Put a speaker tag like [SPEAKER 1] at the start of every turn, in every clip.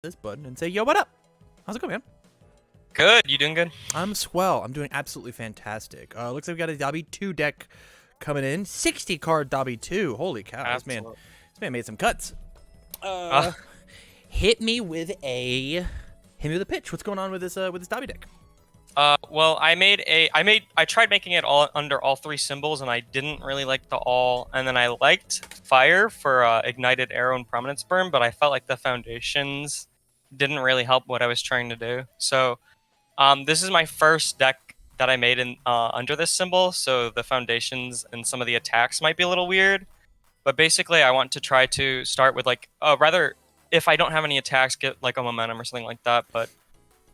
[SPEAKER 1] this button and say, yo, what up? How's it going, man?
[SPEAKER 2] Good. You doing good?
[SPEAKER 1] I'm swell. I'm doing absolutely fantastic. Looks like we got a Dabi 2 deck coming in. 60 card Dabi 2. Holy cow. This man made some cuts. Hit me with a pitch. What's going on with this Dabi deck?
[SPEAKER 2] Well, I tried making it all under all three symbols, and I didn't really like the all. And then I liked fire for ignited arrow and prominence burn, but I felt like the foundations didn't really help what I was trying to do. So, this is my first deck that I made in under this symbol. So the foundations and some of the attacks might be a little weird, but basically I want to try to start with like rather if I don't have any attacks, get like a momentum or something like that, but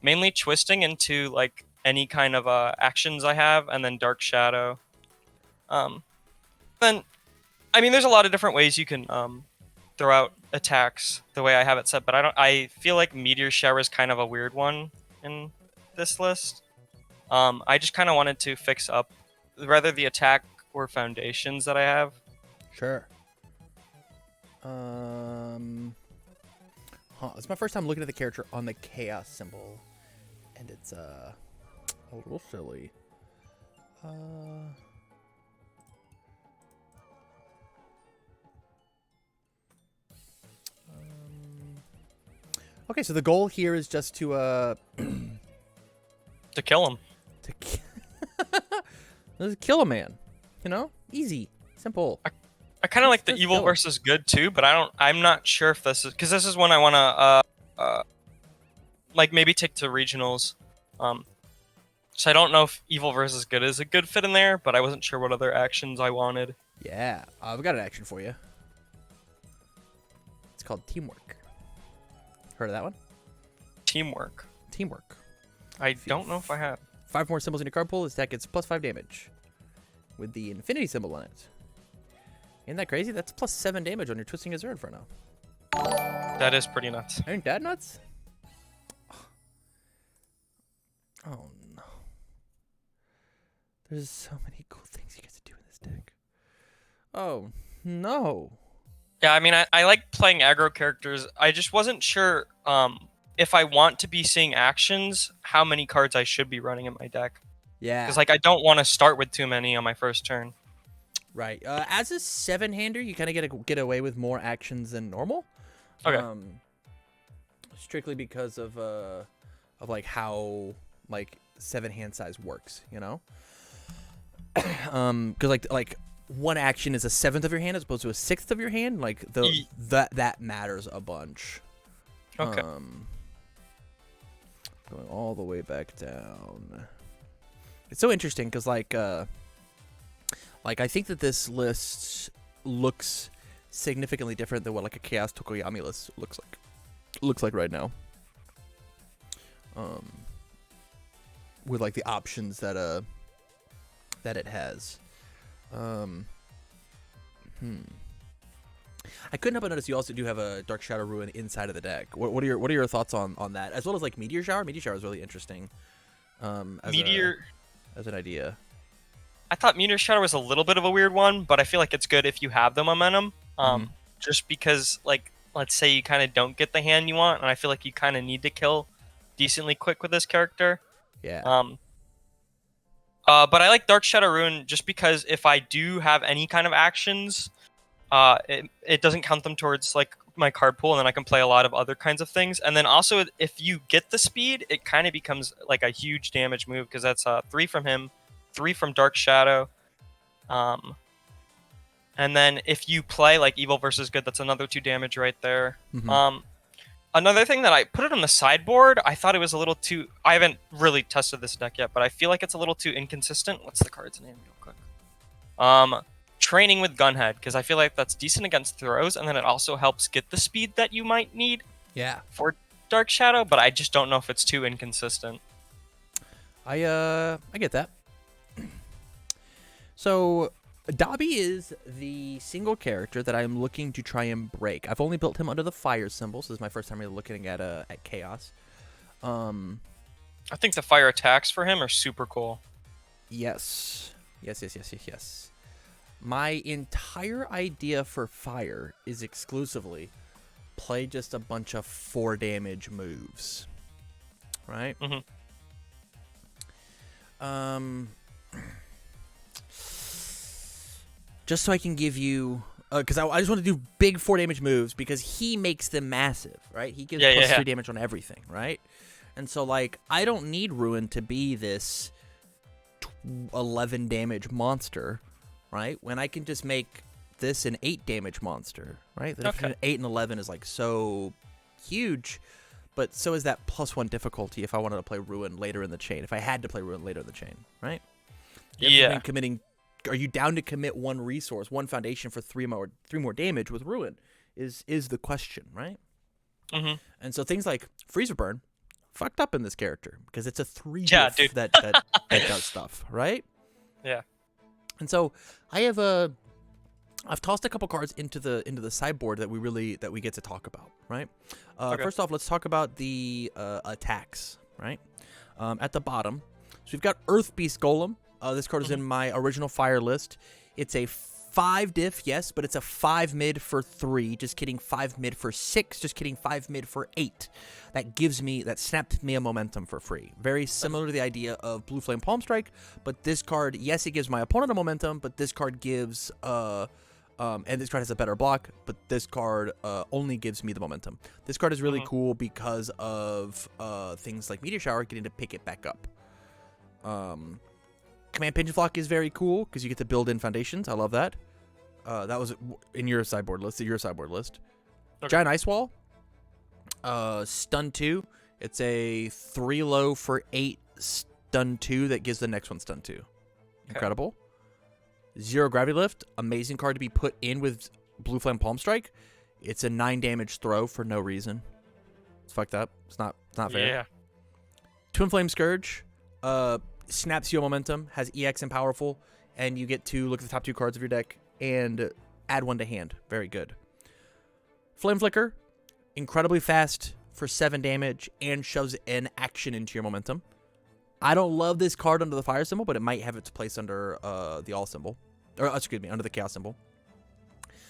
[SPEAKER 2] mainly twisting into like any kind of actions I have, and then Dark Shadow. Then, I mean, there's a lot of different ways you can throw out attacks the way I have it set, but I feel like Meteor Shower is kind of a weird one in this list. I just kind of wanted to fix up rather the attack or foundations that I have.
[SPEAKER 1] Sure. It's my first time looking at the character on the chaos symbol, and it's a little silly. Okay, so the goal here is just to
[SPEAKER 2] To kill him.
[SPEAKER 1] Let's kill a man. You know, easy, simple.
[SPEAKER 2] I kind of like the evil versus good too, but I'm not sure if this is because this is one I want to like maybe take to regionals. So I don't know if evil versus good is a good fit in there, but I wasn't sure what other actions I wanted.
[SPEAKER 1] Yeah, I've got an action for you. It's called Teamwork. Heard of that one?
[SPEAKER 2] Teamwork.
[SPEAKER 1] Teamwork.
[SPEAKER 2] I don't know if I have.
[SPEAKER 1] 5 more symbols in your card pool. This deck gets +5 damage with the infinity symbol on it. Isn't that crazy? That's +7 damage on your Twisting Azure Inferno.
[SPEAKER 2] That is pretty nuts.
[SPEAKER 1] Ain't that nuts? Oh no. There's so many cool things you get to do in this deck. Oh no.
[SPEAKER 2] Yeah, I mean, I like playing aggro characters. I just wasn't sure if I want to be seeing actions, how many cards I should be running in my deck.
[SPEAKER 1] Yeah.
[SPEAKER 2] Because like I don't want to start with too many on my first turn.
[SPEAKER 1] Right. As a 7-hander, you kind of get away with more actions than normal.
[SPEAKER 2] Okay.
[SPEAKER 1] Strictly because of like how like 7-hand size works, you know. Because like one action is a 7th of your hand as opposed to a 6th of your hand. Like that matters a bunch.
[SPEAKER 2] Okay.
[SPEAKER 1] Going all the way back down. It's so interesting because like I think that this list looks significantly different than what like a Chaos Tokoyami list looks like right now. With like the options that it has. I couldn't help but notice you also do have a Dark Shadow Ruin inside of the deck. What are your thoughts on that, as well as like Meteor Shower? Meteor Shower is really interesting. As an idea.
[SPEAKER 2] I thought Meteor Shadow was a little bit of a weird one, but I feel like it's good if you have the momentum. Just because, like, let's say you kind of don't get the hand you want, and I feel like you kind of need to kill decently quick with this character.
[SPEAKER 1] Yeah.
[SPEAKER 2] But I like Dark Shadow Ruin just because if I do have any kind of actions, it doesn't count them towards like my card pool, and then I can play a lot of other kinds of things. And then also, if you get the speed, it kind of becomes like a huge damage move because that's 3 from him. 3 from Dark Shadow. And then if you play like evil versus good, that's another 2 damage right there. Another thing that I put it on the sideboard, I thought it was a little too... I haven't really tested this deck yet, but I feel like it's a little too inconsistent. What's the card's name real quick? Training with Gunhead, because I feel like that's decent against throws, and then it also helps get the speed that you might need for Dark Shadow, but I just don't know if it's too inconsistent.
[SPEAKER 1] I get that. So, Dabi is the single character that I'm looking to try and break. I've only built him under the fire symbol, so this is my first time really looking at chaos.
[SPEAKER 2] I think the fire attacks for him are super cool.
[SPEAKER 1] Yes. My entire idea for fire is exclusively play just a bunch of 4 damage moves, right?
[SPEAKER 2] Mhm.
[SPEAKER 1] Just so I can give you, because I just want to do big 4 damage moves because he makes them massive, right? He gives plus 3 damage on everything, right? And so, like, I don't need Ruin to be this 11 damage monster, right? When I can just make this an 8 damage monster, right? The difference between 8 and 11 is, like, so huge, but so is that +1 difficulty if I wanted to play Ruin later in the chain, if I had to play Ruin later in the chain, right?
[SPEAKER 2] Yeah.
[SPEAKER 1] Are you down to commit 1 resource, 1 foundation for 3 more damage with Ruin? Is the question, right?
[SPEAKER 2] Mhm.
[SPEAKER 1] And so things like Freezer Burn fucked up in this character because it's a 3
[SPEAKER 2] Yeah,
[SPEAKER 1] diff
[SPEAKER 2] dude.
[SPEAKER 1] that does stuff, right?
[SPEAKER 2] Yeah.
[SPEAKER 1] And so I've tossed a couple cards into the sideboard that we get to talk about, right? First off, let's talk about the attacks, right? At the bottom, so we've got Earth Beast Golem. This card is in my original fire list. It's a 5 diff, yes, but it's a 5 mid for 3. Just kidding, 5 mid for 6. Just kidding, 5 mid for 8. That snaps me a momentum for free. Very similar to the idea of Blue Flame Palm Strike, but this card, yes, it gives my opponent a momentum, but this card gives and this card has a better block, but this card only gives me the momentum. This card is really cool because of things like Meteor Shower, getting to pick it back up. Command Pinch Flock is very cool because you get to build in foundations. I love that. That was in your sideboard list. Giant Ice Wall. Stun 2. It's a 3 low for 8 stun 2 that gives the next one stun 2. Incredible. Zero Gravity Lift. Amazing card to be put in with Blue Flame Palm Strike. It's a 9 damage throw for no reason. It's fucked up. It's not fair.
[SPEAKER 2] Yeah.
[SPEAKER 1] Twin Flame Scourge. Snaps your momentum, has EX and powerful, and you get to look at the top 2 cards of your deck and add 1 to hand. Very good. Flame Flicker, incredibly fast for 7 damage and shoves an action into your momentum. I don't love this card under the fire symbol, but it might have its place under the all symbol. Or, excuse me, under the chaos symbol.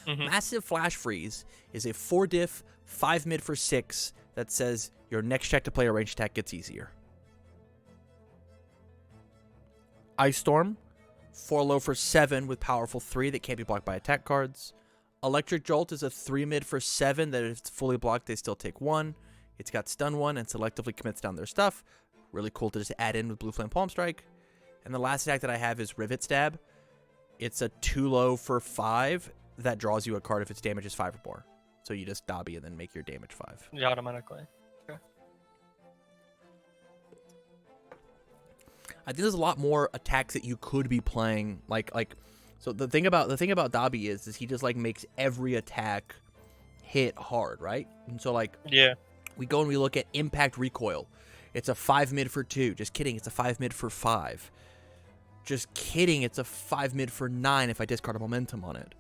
[SPEAKER 1] Massive Flash Freeze is a 4 diff, 5 mid for 6 that says your next check to play a ranged attack gets easier. Ice Storm, 4 low for 7 with powerful 3 that can't be blocked by attack cards. Electric Jolt is a 3 mid for 7 that if it's fully blocked, they still take 1. It's got stun 1 and selectively commits down their stuff. Really cool to just add in with Blue Flame Palm Strike. And the last attack that I have is Rivet Stab. It's a 2 low for 5 that draws you a card if its damage is 5 or more. So you just Dabi and then make your damage 5.
[SPEAKER 2] Yeah, automatically.
[SPEAKER 1] I think there's a lot more attacks that you could be playing. So the thing about Dabi is he just like makes every attack hit hard, right? And so we go and we look at Impact Recoil. It's a 5 mid for 2. Just kidding, it's a 5 mid for 5. Just kidding, it's a 5 mid for 9 if I discard a momentum on it.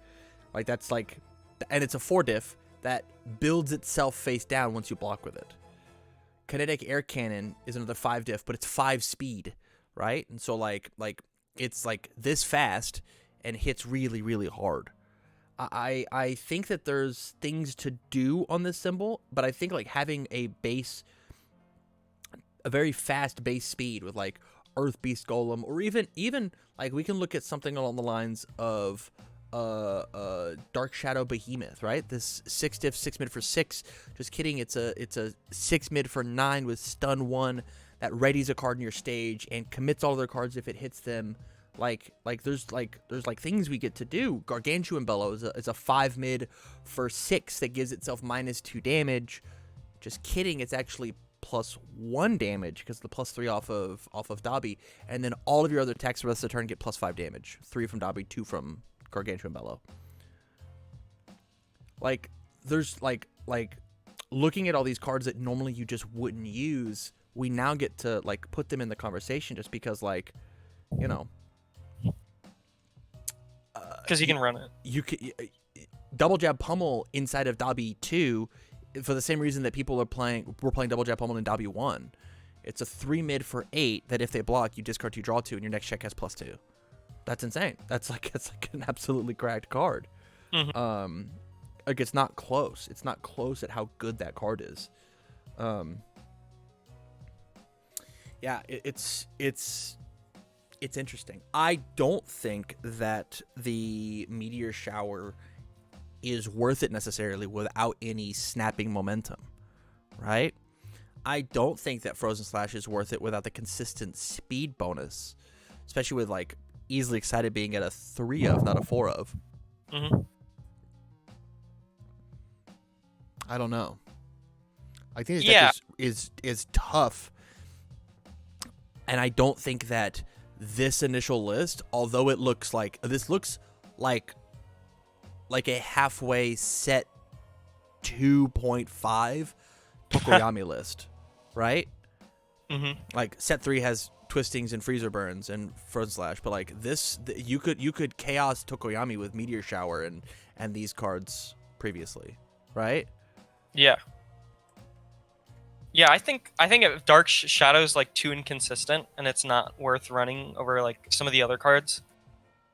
[SPEAKER 1] And it's a 4 diff that builds itself face down once you block with it. Kinetic Air Cannon is another 5 diff, but it's 5 speed. Right? And so it's like this fast and hits really, really hard. I think that there's things to do on this symbol, but I think like having a very fast base speed with like Earth Beast Golem, or even like we can look at something along the lines of Dark Shadow Behemoth, right? This 6 diff 6 mid for 6. Just kidding, it's a 6 mid for 9 with stun 1 that readies a card in your stage and commits all their cards if it hits them. There's things we get to do. Gargantuan Bellow is a 5 mid for 6 that gives itself -2 damage. Just kidding, it's actually +1 damage because the +3 off of Dabi, and then all of your other attacks the rest of the turn get +5 damage. 3 from Dabi, 2 from Gargantuan Bellow. There's looking at all these cards that normally you just wouldn't use. We now get to put them in the conversation just because
[SPEAKER 2] because you can run it.
[SPEAKER 1] You can Double Jab Pummel inside of Dabi 2 for the same reason that we're playing Double Jab Pummel in Dabi 1. It's a 3 mid for 8 that if they block, you discard 2, draw 2, and your next check has +2. That's insane. That's like an absolutely cracked card. like it's not close. It's not close at how good that card is. Yeah, it's interesting. I don't think that the Meteor Shower is worth it necessarily without any snapping momentum, right? I don't think that Frozen Slash is worth it without the consistent speed bonus, especially with like Easily Excited being at a 3 of, not a 4 of.
[SPEAKER 2] Mm-hmm.
[SPEAKER 1] I don't know. I think this deck is tough, and I don't think that this initial list, although it looks like like a halfway set 2.5 Tokoyami list, right?
[SPEAKER 2] Mm-hmm.
[SPEAKER 1] Like set 3 has Twistings and Freezer Burns and Frozen Slash, but like this, you could Chaos Tokoyami with Meteor Shower and these cards previously, right?
[SPEAKER 2] Yeah. Yeah, I think if Dark Shadow's like too inconsistent and it's not worth running over like some of the other cards.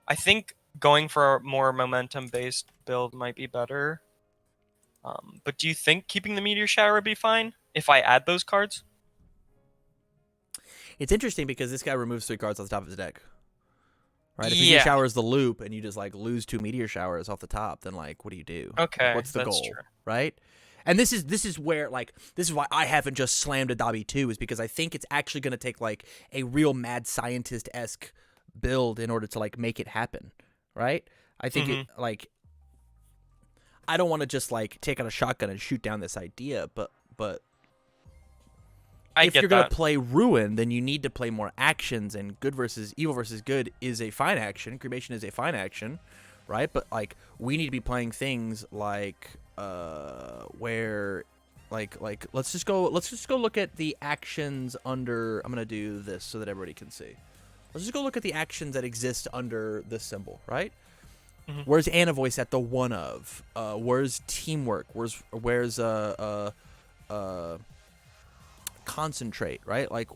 [SPEAKER 2] I think going for a more momentum-based build might be better. But do you think keeping the Meteor Shower would be fine if I add those cards?
[SPEAKER 1] It's interesting because this guy removes 3 cards off the top of his deck. Right? If
[SPEAKER 2] Yeah.
[SPEAKER 1] Meteor Shower is the loop and you just like lose 2 Meteor Showers off the top, then like what do you do?
[SPEAKER 2] Okay,
[SPEAKER 1] What's the
[SPEAKER 2] that's
[SPEAKER 1] goal?
[SPEAKER 2] true.
[SPEAKER 1] Right? And this is where like this is why I haven't just slammed a Dabi 2 is because I think it's actually going to take like a real mad scientist-esque build in order to like make it happen, right? I think it like I don't want to just like take out a shotgun and shoot down this idea, but if you're going to play Ruin, then you need to play more actions, and good versus evil versus good is a fine action. Cremation is a fine action, right? But like we need to be playing things like where like let's just go look at the actions under. I'm going to do this so that everybody can see. Let's just go look at the actions that exist under this symbol, right? Where's Anna Voice at the 1 of? Where's Teamwork? Where's Concentrate, right? Like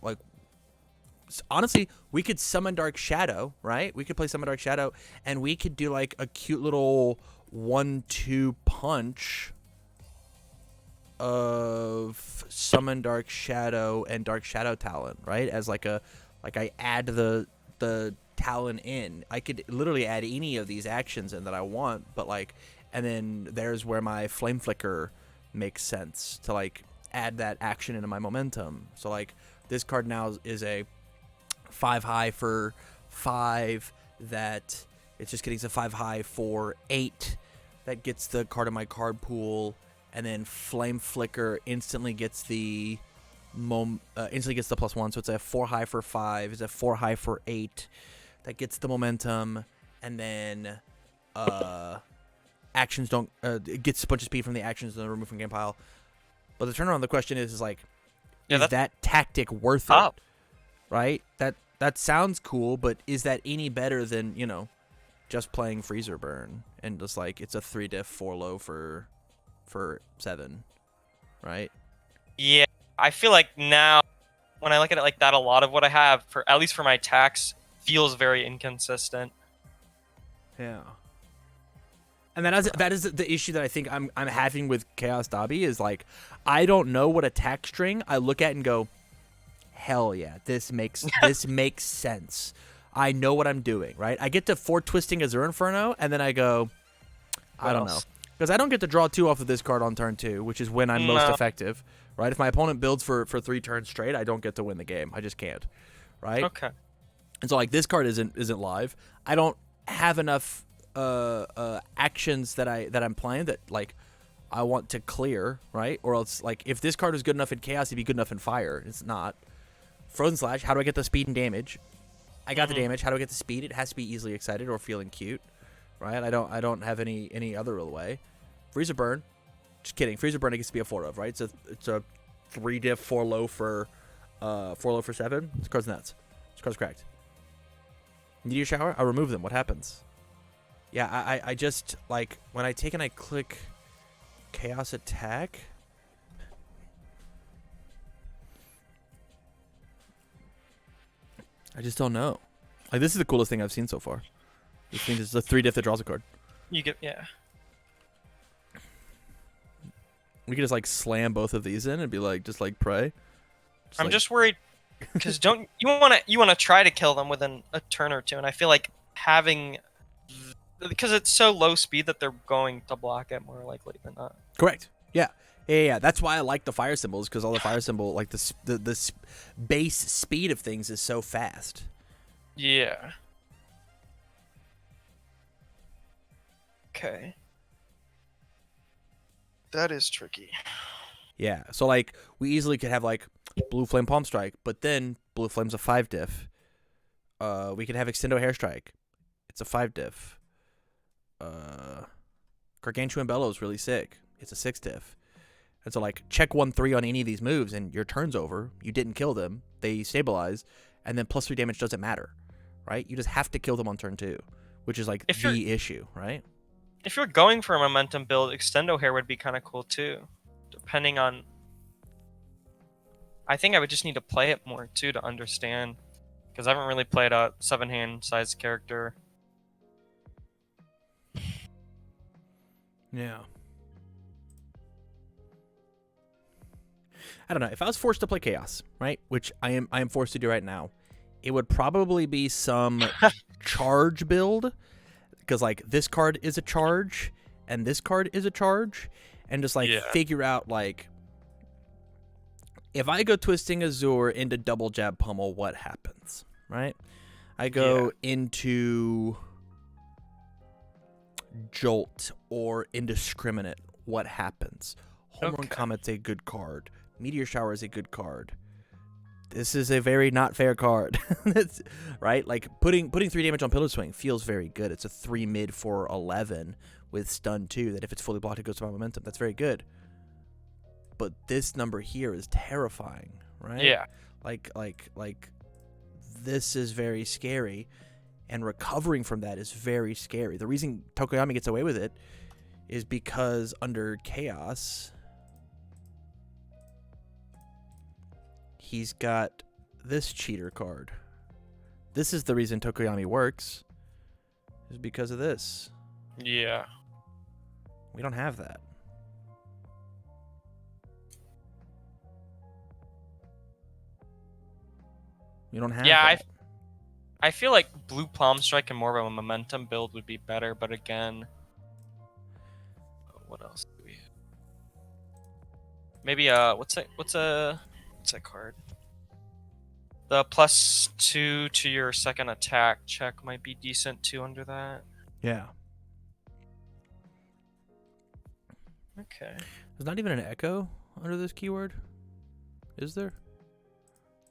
[SPEAKER 1] honestly, we could summon Dark Shadow, right? We could play Summon Dark Shadow, and we could do like a cute little 1-2 punch of Summon Dark Shadow and Dark Shadow Talon, right? As like I add the Talon in. I could literally add any of these actions in that I want, but like, and then there's where my Flame Flicker makes sense to like add that action into my momentum. So like this card now is a 5 high for 5 that it's just getting a 5 high for 8 that gets the card in my card pool, and then Flame Flicker instantly gets the +1, so it's a 4 high for 5, it's a 4 high for 8 that gets the momentum, and then actions don't it gets a bunch of speed from the actions and then removed from game pile. But the turnaround, the question is like, is that tactic worth it? Right? That sounds cool, but is that any better than, you know, just playing Freezer Burn and just like it's a 3 diff 4 low for 7, right?
[SPEAKER 2] Yeah, I feel like now when I look at it like that, a lot of what I have for at least for my attacks feels very inconsistent.
[SPEAKER 1] Yeah. And that is the issue that I think I'm having with Chaos Dabi is like I don't know what attack string I look at and go, hell yeah, this makes sense. I know what I'm doing, right? I get to 4 Twisting Azure Inferno, and then I go, I don't know. Because I don't get to draw 2 off of this card on turn 2, which is when I'm most effective, right? If my opponent builds for 3 turns straight, I don't get to win the game. I just can't, right?
[SPEAKER 2] Okay.
[SPEAKER 1] And so like this card isn't live. I don't have enough actions that I'm playing that like I want to clear, right? Or else like if this card is good enough in Chaos, it'd be good enough in Fire. It's not. Frozen Slash, how do I get the speed and damage? I got the damage. How do I get the speed? It has to be Easily Excited or Feeling Cute, right? I don't have any other real way. Freezer Burn, just kidding. Freezer Burn it gets to be a 4 of, right? It's a 3 diff 4 low for 7. This card's nuts. This card's cracked. Meteor Shower, I remove them. What happens? Yeah, I just like when I take and I click Chaos Attack. I just don't know. Like this is the coolest thing I've seen so far. This thing is a 3 diff that draws a card.
[SPEAKER 2] You get
[SPEAKER 1] We could just like slam both of these in and be like, just like pray.
[SPEAKER 2] I'm just worried because don't you want to try to kill them within a turn or two, and I feel like having because it's so low speed that they're going to block it more likely than not.
[SPEAKER 1] Correct. Yeah. Yeah. That's why I like the fire symbols, because all the fire symbol, like the base speed of things is so fast.
[SPEAKER 2] Yeah. Okay. That is tricky.
[SPEAKER 1] Yeah. So like we easily could have like Blue Flame Palm Strike, but then Blue Flame's a 5 diff. We could have Extendo Hair Strike. It's a 5 diff. Gargantuan Bellow's really sick. It's a 6 diff. And so like check 1/3 on any of these moves and your turn's over. You didn't kill them. They stabilize, and then +3 damage doesn't matter. Right? You just have to kill them on turn 2, which is like the issue, right?
[SPEAKER 2] If you're going for a momentum build, Extendo Hair would be kind of cool too. Depending on... I think I would just need to play it more too to understand. Because I haven't really played a 7-hand sized character.
[SPEAKER 1] Yeah. I don't know. If I was forced to play Chaos, right, which I am forced to do right now, it would probably be some charge build, because like this card is a charge and this card is a charge, and just like figure out like if I go Twisting Azure into Double Jab Pummel, what happens, right? I go into Jolt or Indiscriminate, what happens? Home Run Comet's a good card. Meteor Shower is a good card. This is a very not fair card, right? Like putting 3 damage on Pillar Swing feels very good. It's a 3 mid for 11 with stun 2. That if it's fully blocked, it goes to my momentum. That's very good. But this number here is terrifying, right?
[SPEAKER 2] Yeah.
[SPEAKER 1] Like this is very scary, and recovering from that is very scary. The reason Tokoyami gets away with it is because under Chaos, he's got this cheater card. This is the reason Tokoyami works, is because of this.
[SPEAKER 2] Yeah.
[SPEAKER 1] We don't have that. We don't have that.
[SPEAKER 2] I feel like Blue Palm Strike and more of a momentum build would be better, but again, what else do we have? Maybe what's that card? The +2 to your second attack check might be decent too under that.
[SPEAKER 1] Yeah.
[SPEAKER 2] Okay.
[SPEAKER 1] There's not even an echo under this keyword, is there?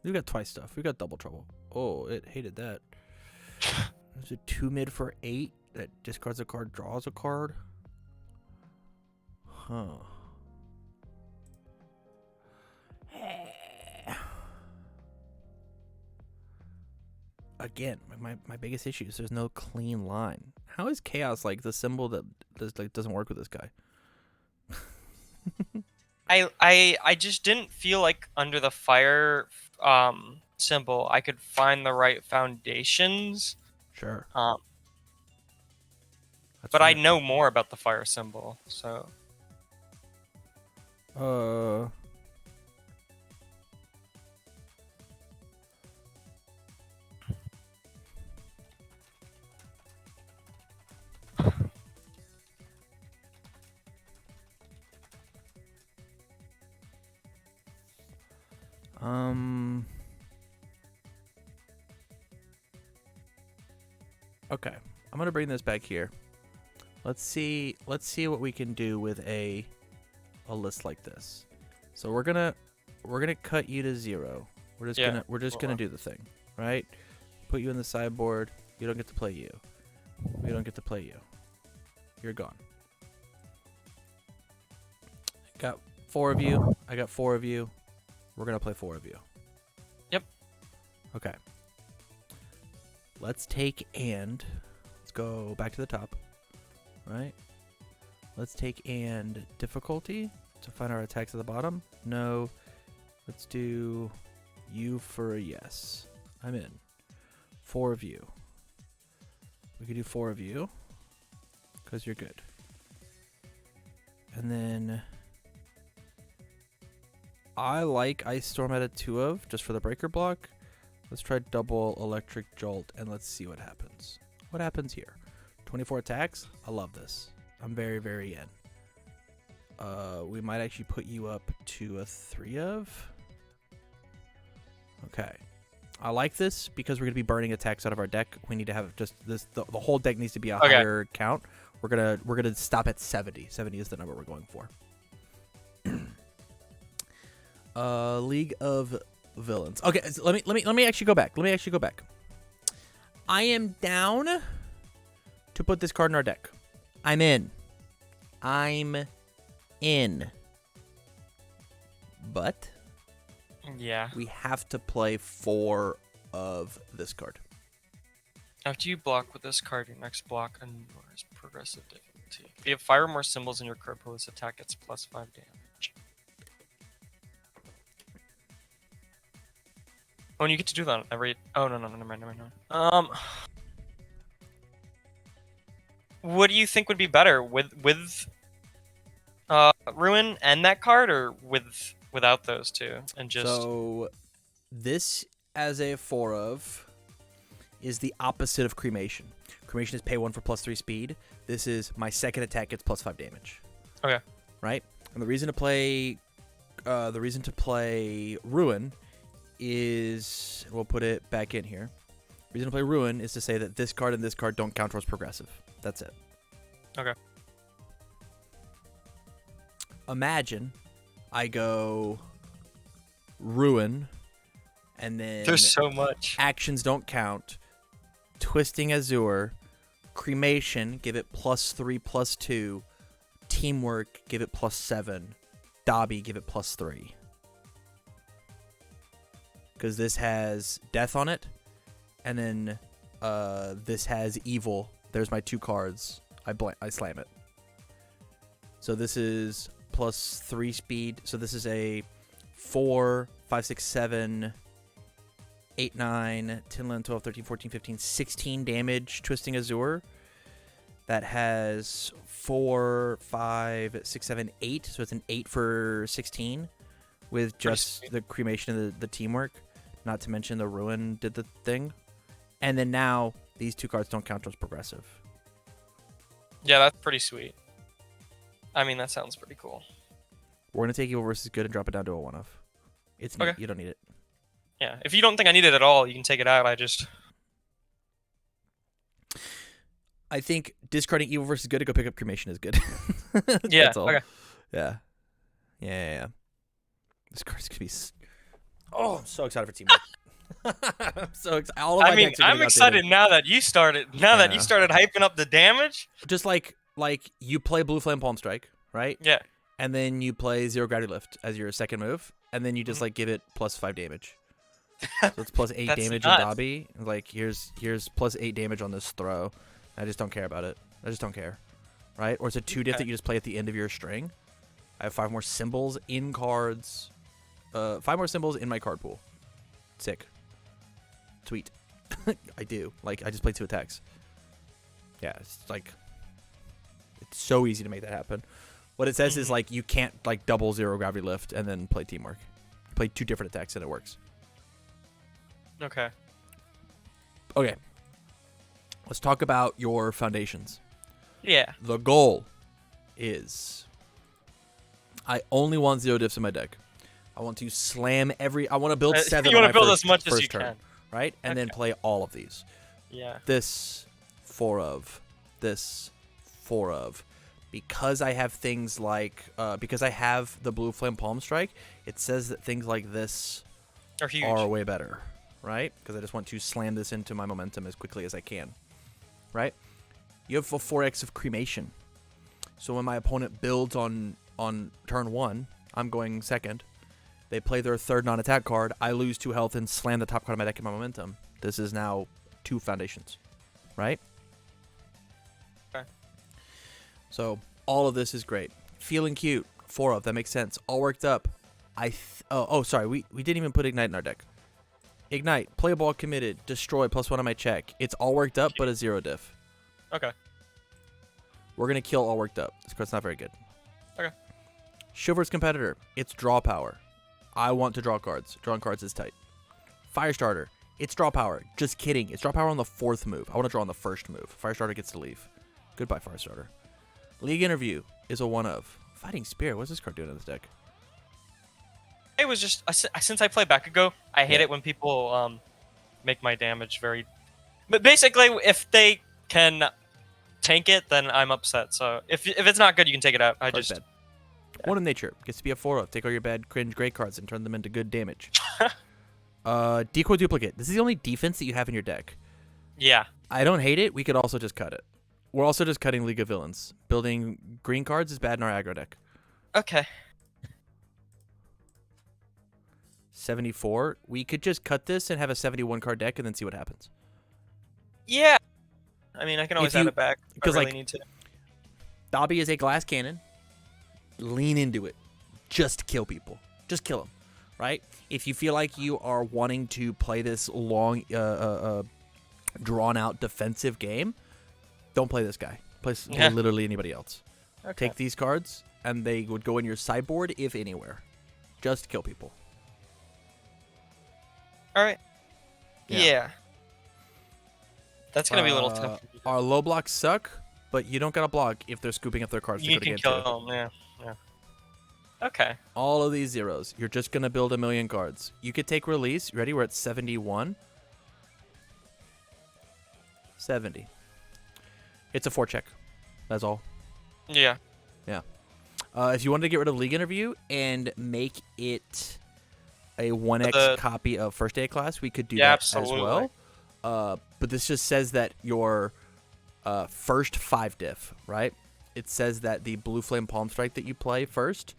[SPEAKER 1] We've got twice stuff. We've got Double Trouble. Oh, it hated that. There's a 2 mid for 8 that discards a card, draws a card. Huh. Again, my biggest issue is there's no clean line. How is Chaos like the symbol that doesn't work with this guy?
[SPEAKER 2] I just didn't feel like under the fire symbol I could find the right foundations.
[SPEAKER 1] Sure.
[SPEAKER 2] But
[SPEAKER 1] fine.
[SPEAKER 2] I know more about the fire symbol, so.
[SPEAKER 1] Okay, I'm gonna bring this back here. Let's see what we can do with a list like this. So we're gonna cut you to 0. We're just gonna do the thing, right? Put you in the sideboard. You don't get to play you. We don't get to play you. You're gone. Got 4 of you. I got 4 of you. We're gonna play 4 of you.
[SPEAKER 2] Yep.
[SPEAKER 1] Okay. Let's go back to the top. Right? Let's take and difficulty to find our attacks at the bottom. No. Let's do you for a yes. I'm in. 4 of you. We could do 4 of you because you're good. And then I like Ice Storm at a 2 of, just for the breaker block. Let's try double Electric Jolt, and let's see what happens. What happens here? 24 attacks? I love this. I'm very, very in. We might actually put you up to a 3 of. Okay. I like this because we're going to be burning attacks out of our deck. We need to have just this. The whole deck needs to be a higher count. We're gonna stop at 70. 70 is the number we're going for. League of Villains. Okay, so let me actually go back. I am down to put this card in our deck. I'm in. But
[SPEAKER 2] Yeah.
[SPEAKER 1] we have to play 4 of this card.
[SPEAKER 2] After you block with this card, your next block ignores progressive difficulty. If you have 5 or more symbols in your card pool, this attack gets +5 damage. Oh, and you get to do that every. Oh no, never mind. What do you think would be better with Ruin and that card, or without those two and just?
[SPEAKER 1] So this as a 4 of is the opposite of Cremation. Cremation is pay 1 for +3 speed. This is my second attack gets +5 damage.
[SPEAKER 2] Okay.
[SPEAKER 1] Right? And the reason to play Ruin is, we'll put it back in here. The reason to play Ruin is to say that this card and this card don't count towards progressive. That's it.
[SPEAKER 2] Okay.
[SPEAKER 1] Imagine I go Ruin, and then
[SPEAKER 2] There's so much.
[SPEAKER 1] actions don't count. Twisting Azure, Cremation, give it +3/+2. Teamwork, give it +7. Dabi, give it +3. Because this has Death on it, and then this has Evil. There's my 2 cards. I slam it. So this is +3 speed. So this is a 4, 5, 6, 7, 8, 9, 10, 11, 12, 13, 14, 15, 16 damage Twisting Azure. That has 4, 5, 6, 7, 8. So it's an 8 for 16 with just the Cremation and the Teamwork. Not to mention the Ruin did the thing. And then now these 2 cards don't count towards progressive.
[SPEAKER 2] Yeah, that's pretty sweet. I mean, that sounds pretty cool.
[SPEAKER 1] We're going to take Evil versus Good and drop it down to a 1 of. It's neat.
[SPEAKER 2] Okay.
[SPEAKER 1] You don't need it.
[SPEAKER 2] Yeah, if you don't think I need it at all, you can take it out.
[SPEAKER 1] I think discarding Evil versus Good to go pick up Cremation is good.
[SPEAKER 2] Yeah,
[SPEAKER 1] That's all.
[SPEAKER 2] okay.
[SPEAKER 1] Yeah. This card's going to be... Oh, I'm so excited for Teamwork. I'm so excited.
[SPEAKER 2] I'm excited now that you started. That you started hyping up the damage.
[SPEAKER 1] Just like you play Blue Flame Palm Strike, right?
[SPEAKER 2] Yeah.
[SPEAKER 1] And then you play Zero Gravity Lift as your second move, and then you just give it +5 damage. So it's +8 damage in Dabi. Like here's +8 damage on this throw. I just don't care about it. I just don't care, right? Or it's a 2 diff that you just play at the end of your string. I have 5 more symbols in cards. 5 more symbols in my card pool. Sick. Sweet. I do. I just played 2 attacks. Yeah, it's so easy to make that happen. What it says is you can't double Zero Gravity Lift and then play Teamwork. You play 2 different attacks and it works.
[SPEAKER 2] Okay.
[SPEAKER 1] Okay. Let's talk about your foundations.
[SPEAKER 2] Yeah.
[SPEAKER 1] The goal is I only want 0 diffs in my deck. I want to slam I want to build 7
[SPEAKER 2] You
[SPEAKER 1] on
[SPEAKER 2] want
[SPEAKER 1] my
[SPEAKER 2] to build as much as you
[SPEAKER 1] turn,
[SPEAKER 2] can.
[SPEAKER 1] right? And then play all of these.
[SPEAKER 2] Yeah.
[SPEAKER 1] This 4 of. This 4 of. Because I have things because I have the Blue Flame Palm Strike, it says that things like this
[SPEAKER 2] Are huge.
[SPEAKER 1] are way better, right? Because I just want to slam this into my momentum as quickly as I can, right? You have a 4x of Cremation. So when my opponent builds on turn 1, I'm going second. They play their third non-attack card. I lose 2 health and slam the top card of my deck in my momentum. This is now 2 foundations, right?
[SPEAKER 2] Okay.
[SPEAKER 1] So all of this is great. Feeling cute. 4 of. That makes sense. All worked up. Sorry. We didn't even put Ignite in our deck. Ignite. Play ball committed. Destroy. +1 on my check. It's all worked up, but a 0 diff.
[SPEAKER 2] Okay.
[SPEAKER 1] We're going to kill all worked up. This card's not very good.
[SPEAKER 2] Okay.
[SPEAKER 1] Chivalrous Competitor. It's draw power. I want to draw cards. Drawing cards is tight. Firestarter. It's draw power. Just kidding. It's draw power on the 4th move. I want to draw on the 1st move. Firestarter gets to leave. Goodbye, Firestarter. League Interview is a 1 of. Fighting Spirit. What's this card doing in this deck?
[SPEAKER 2] It was just since I play Bakugo, I hate it when people make my damage very. But basically, if they can tank it, then I'm upset. So if it's not good, you can take it out. I
[SPEAKER 1] Card's
[SPEAKER 2] just
[SPEAKER 1] bad. 1 of Nature. Gets to be a 4 of. Take all your bad, cringe, great cards and turn them into good damage. Decoy Duplicate. This is the only defense that you have in your deck.
[SPEAKER 2] yeah.
[SPEAKER 1] I don't hate it. We could also just cut it. We're also just cutting League of Villains. Building green cards is bad in our aggro deck.
[SPEAKER 2] Okay.
[SPEAKER 1] 74. We could just cut this and have a 71 card deck and then see what happens.
[SPEAKER 2] Yeah. I mean, I can always
[SPEAKER 1] If you-
[SPEAKER 2] add it back if I
[SPEAKER 1] because,
[SPEAKER 2] really
[SPEAKER 1] like,
[SPEAKER 2] need to.
[SPEAKER 1] Dabi is a glass cannon. Lean into it. Just kill people. Just kill them. Right? If you feel like you are wanting to play this long, drawn-out defensive game, don't play this guy. Play literally anybody else.
[SPEAKER 2] Okay.
[SPEAKER 1] Take these cards, and they would go in your sideboard, if anywhere. Just kill people.
[SPEAKER 2] All right.
[SPEAKER 1] Yeah.
[SPEAKER 2] Yeah. That's gonna be a little tough.
[SPEAKER 1] Our low blocks suck, but you don't gotta block if they're scooping up their cards to
[SPEAKER 2] You
[SPEAKER 1] go to
[SPEAKER 2] can
[SPEAKER 1] game
[SPEAKER 2] kill
[SPEAKER 1] 2.
[SPEAKER 2] them. Yeah. Yeah. Okay.
[SPEAKER 1] All of these zeros. You're just gonna build a million cards. You could take release. You ready? We're at 71. 70. It's a 4 check. That's all.
[SPEAKER 2] Yeah.
[SPEAKER 1] Yeah. If you wanted to get rid of League Interview and make it a 1x copy of First Day of Class, we could do that
[SPEAKER 2] absolutely.
[SPEAKER 1] as well. But this just says that your first 5 diff, right? It says that the Blue Flame Palm Strike that you play first,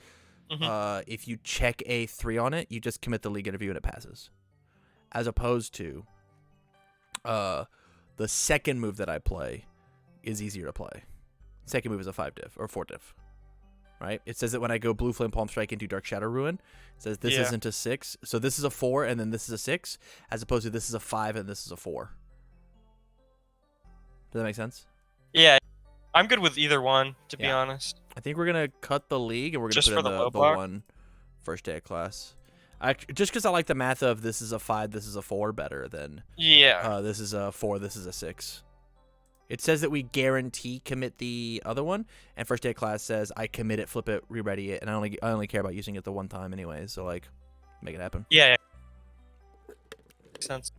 [SPEAKER 1] if you check a 3 on it, you just commit the League Interview and it passes. As opposed to the second move that I play is easier to play. Second move is a 5 diff or 4 diff. Right? It says that when I go Blue Flame Palm Strike into Dark Shadow Ruin, it says this isn't a 6. So this is a 4 and then this is a 6, as opposed to this is a 5 and this is a 4. Does that make sense?
[SPEAKER 2] Yeah. I'm good with either one, to be honest.
[SPEAKER 1] I think we're going to cut the League and we're going to
[SPEAKER 2] Just
[SPEAKER 1] put in
[SPEAKER 2] for the low
[SPEAKER 1] the
[SPEAKER 2] block?
[SPEAKER 1] one First Day of Class. Just because I like the math of this is a 5, this is a 4 better than this is a 4, this is a 6. It says that we guarantee commit the other one, and First Day of Class says I commit it, flip it, re-ready it, and I only care about using it the one time anyway, so like, make it happen.
[SPEAKER 2] Yeah. Makes sense.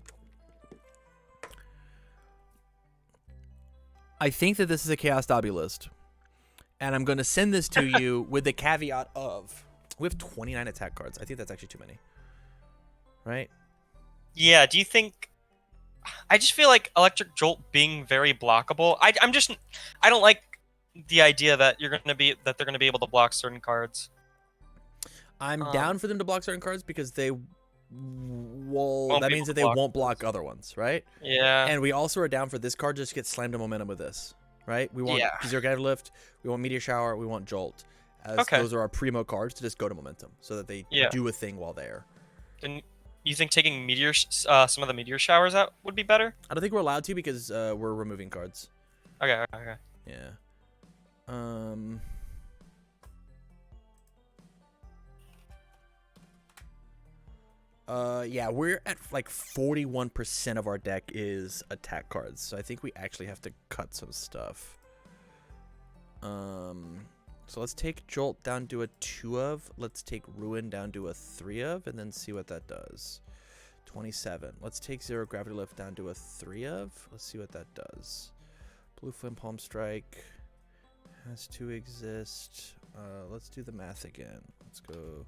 [SPEAKER 1] I think that this is a Chaos Dabi list, and I'm going to send this to you with the caveat of we have 29 attack cards. I think that's actually too many, right?
[SPEAKER 2] Yeah. Do you think? I just feel like Electric Jolt being very blockable. I don't like the idea that they're gonna be able to block certain cards.
[SPEAKER 1] I'm down for them to block certain cards because they that means that they won't block other ones, right?
[SPEAKER 2] Yeah.
[SPEAKER 1] And we also are down for this card just to get slammed to momentum with this, right? We want Zero Gravity Lift, we want Meteor Shower, we want Jolt. Those are our primo cards to just go to momentum so that they do a thing while there.
[SPEAKER 2] And you think taking some of the Meteor Showers out would be better?
[SPEAKER 1] I don't think we're allowed to because we're removing cards.
[SPEAKER 2] Okay.
[SPEAKER 1] Yeah. Yeah, we're at like 41% of our deck is attack cards, so I think we actually have to cut some stuff. So let's take Jolt down to a 2 of. Let's take Ruin down to a 3 of, and then see what that does. 27. Let's take Zero Gravity Lift down to a 3 of. Let's see what that does. Blue Flame Palm Strike has to exist. Let's do the math again. Let's go.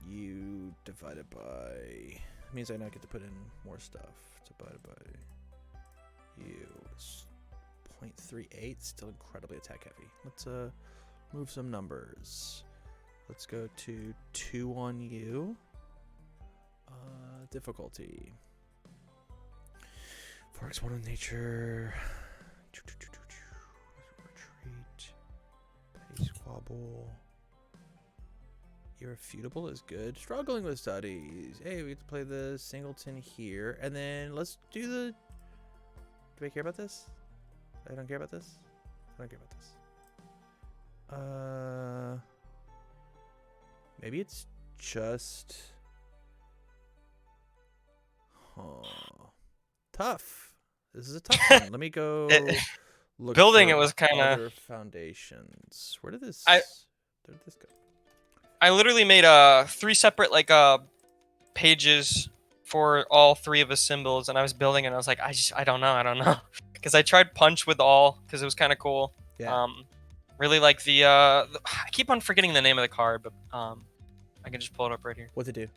[SPEAKER 1] U divided by means I now get to put in more stuff. Divided by U is 0.38. Still incredibly attack heavy. Let's move some numbers. Let's go to 2 on U. Difficulty. 4x 1 in nature. Retreat. Pace Squabble. Irrefutable is good. Struggling with studies. Hey, we get to play the singleton here. And then let's do the... Do I care about this? I don't care about this? I don't care about this. Maybe it's just tough. This is a tough one. Let me go look.
[SPEAKER 2] Building
[SPEAKER 1] for
[SPEAKER 2] it was kind of
[SPEAKER 1] other foundations. Where did this
[SPEAKER 2] I-
[SPEAKER 1] go?
[SPEAKER 2] I literally made 3 separate like pages for all 3 of the symbols, and I was building it and I was like, I don't know. Because I tried punch with all because it was kind of cool.
[SPEAKER 1] Yeah.
[SPEAKER 2] Really like I keep on forgetting the name of the card, but I can just pull it up right here.
[SPEAKER 1] What's it do?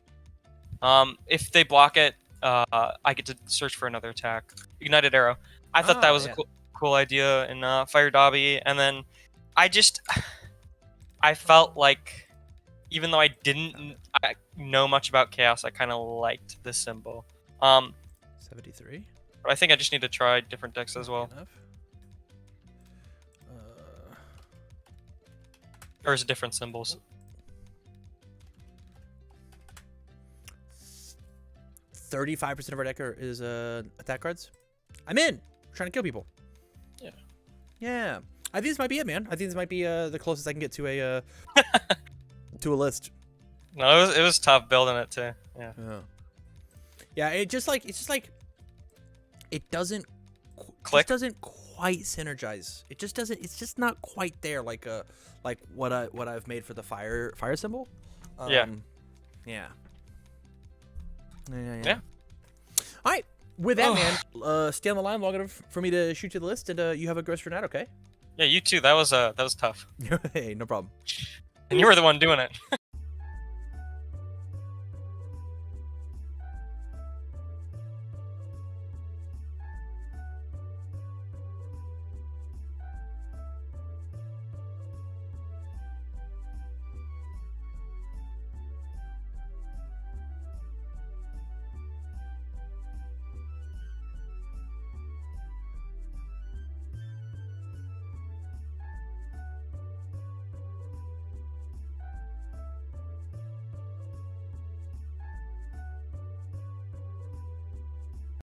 [SPEAKER 2] If they block it, I get to search for another attack. Ignited arrow. I thought that was
[SPEAKER 1] yeah.
[SPEAKER 2] a cool idea in Fire Dabi, and then I felt like, even though I didn't know much about chaos, I kind of liked the symbol.
[SPEAKER 1] 73.
[SPEAKER 2] But I think I just need to try different decks as well.
[SPEAKER 1] Enough.
[SPEAKER 2] Or is it different symbols?
[SPEAKER 1] 35% of our deck is attack cards. I'm in. We're trying to kill people.
[SPEAKER 2] Yeah.
[SPEAKER 1] Yeah. I think this might be it, man. I think this might be the closest I can get to a to a list.
[SPEAKER 2] No, it was tough building it too. Yeah.
[SPEAKER 1] Yeah. It's just like it doesn't
[SPEAKER 2] Click.
[SPEAKER 1] Just doesn't quite synergize. It just doesn't. It's just not quite there like what I've made for the fire symbol.
[SPEAKER 2] Yeah.
[SPEAKER 1] Yeah.
[SPEAKER 2] Yeah.
[SPEAKER 1] All right. With that, man, stay on the line long enough for me to shoot you the list, and you have a gross for night, okay?
[SPEAKER 2] Yeah, you too. That was tough.
[SPEAKER 1] Hey, no problem.
[SPEAKER 2] And you were the one doing it.